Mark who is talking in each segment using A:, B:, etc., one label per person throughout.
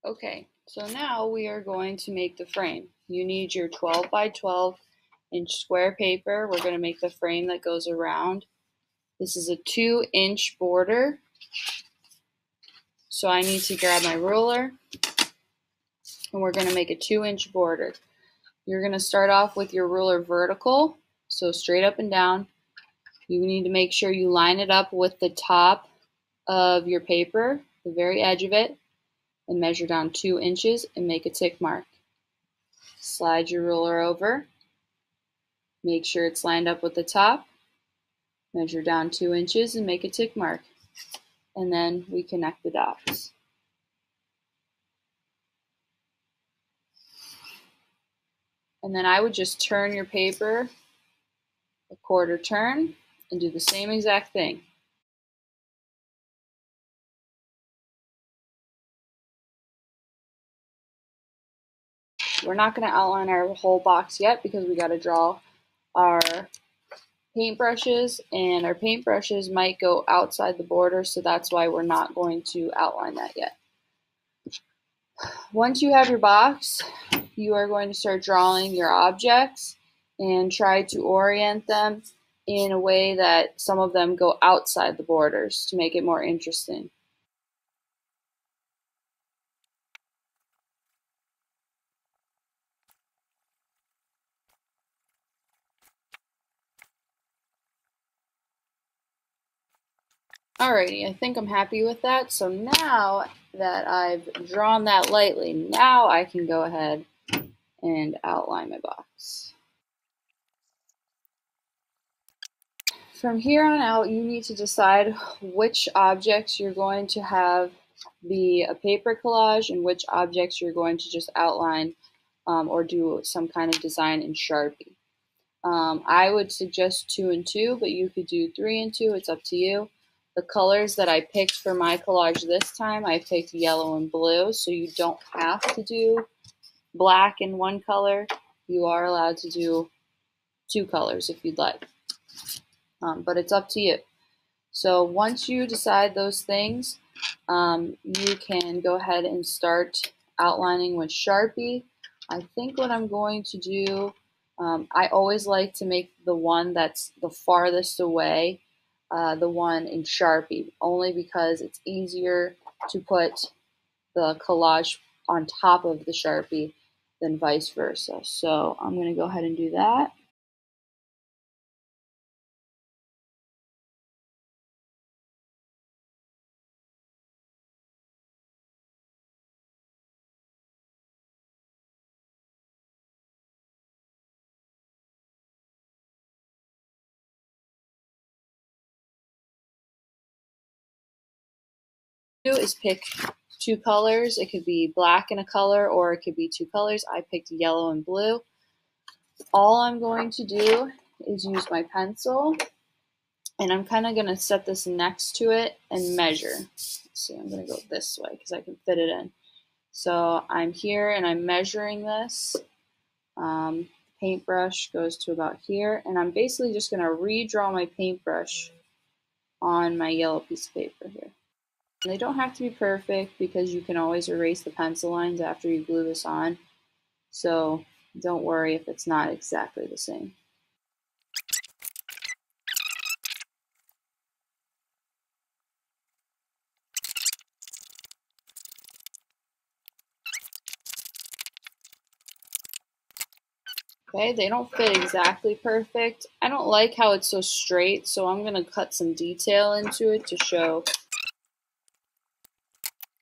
A: Okay, so now we are going to make the frame. You need your 12 by 12 inch square paper. We're going to make the frame that goes around. This is a 2-inch border. So I need to grab my ruler and we're going to make a 2-inch border. You're going to start off with your ruler vertical, so straight up and down. You need to make sure you line it up with the top of your paper, the very edge of it, and measure down 2 inches and make a tick mark. Slide your ruler over, make sure it's lined up with the top, measure down 2 inches and make a tick mark. And then we connect the dots. And then I would just turn your paper a quarter turn and do the same exact thing. We're not going to outline our whole box yet because we got to draw our paintbrushes, and our paintbrushes might go outside the border, so that's why we're not going to outline that yet. Once you have your box, you are going to start drawing your objects and try to orient them in a way that some of them go outside the borders to make it more interesting. Alrighty, I think I'm happy with that. So now that I've drawn that lightly, now I can go ahead and outline my box. From here on out, you need to decide which objects you're going to have be a paper collage and which objects you're going to just outline or do some kind of design in Sharpie. I would suggest 2 and 2, but you could do 3 and 2. It's up to you. The colors that I picked for my collage this time, I picked yellow and blue, so you don't have to do black in one color. You are allowed to do 2 colors if you'd like, but it's up to you. So once you decide those things, you can go ahead and start outlining with Sharpie. I think what I'm going to do, I always like to make the one that's the farthest away, the one in Sharpie, only because it's easier to put the collage on top of the Sharpie than vice versa. So I'm going to go ahead and do that. Is pick 2 colors. It could be black and a color, or it could be 2 colors. I picked yellow and blue. All I'm going to do is use my pencil, and I'm kind of going to set this next to it and measure. Let's see, I'm going to go this way because I can fit it in. So I'm here and I'm measuring this. Paintbrush goes to about here, and I'm basically just going to redraw my paintbrush on my yellow piece of paper here. And they don't have to be perfect because you can always erase the pencil lines after you glue this on. So don't worry if it's not exactly the same. Okay, they don't fit exactly perfect. I don't like how it's so straight, so I'm going to cut some detail into it to show.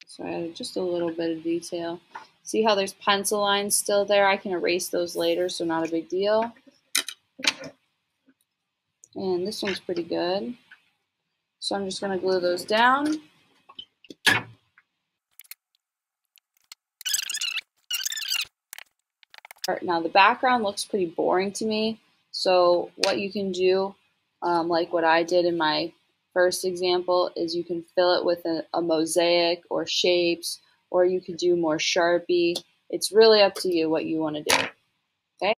A: So I added just a little bit of detail. See how there's pencil lines still there? I can erase those later, so not a big deal. And this one's pretty good. So I'm just going to glue those down. Now the background looks pretty boring to me, so what you can do, like what I did in my first example, is you can fill it with a mosaic or shapes, or you could do more Sharpie. It's really up to you what you want to do. Okay.